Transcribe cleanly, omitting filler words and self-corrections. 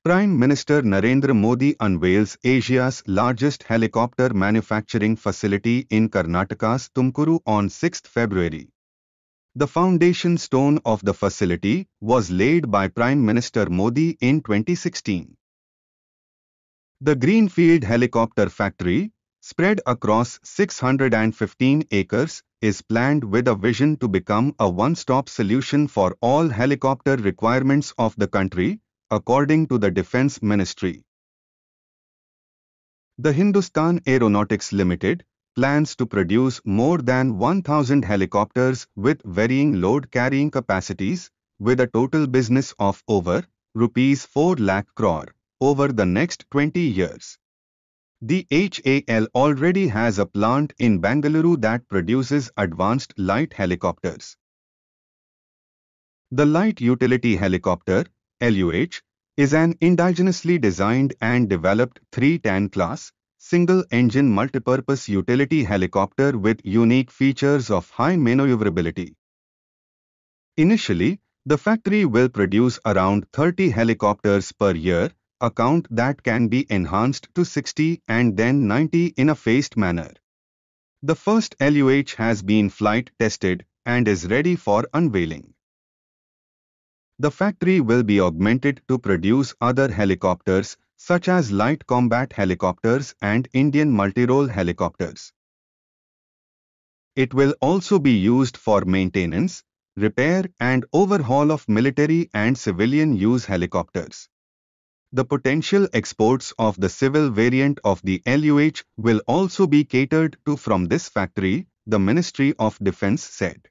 Prime Minister Narendra Modi unveils Asia's largest helicopter manufacturing facility in Karnataka's Tumakuru on 6 February. The foundation stone of the facility was laid by Prime Minister Modi in 2016. The greenfield helicopter factory, spread across 615 acres, is planned with a vision to become a one-stop solution for all helicopter requirements of the country, according to the Defence Ministry. The Hindustan Aeronautics Limited plans to produce more than 1,000 helicopters with varying load-carrying capacities, with a total business of over rupees 4 lakh crore over the next 20 years. The HAL already has a plant in Bengaluru that produces advanced light helicopters. The Light Utility Helicopter, LUH, is an indigenously designed and developed 310 class, single-engine multipurpose utility helicopter with unique features of high maneuverability. Initially, the factory will produce around 30 helicopters per year, a count that can be enhanced to 60 and then 90 in a phased manner. The first LUH has been flight tested and is ready for unveiling. The factory will be augmented to produce other helicopters such as light combat helicopters and Indian multirole helicopters. It will also be used for maintenance, repair and overhaul of military and civilian use helicopters. The potential exports of the civil variant of the LUH will also be catered to from this factory, the Ministry of Defence said.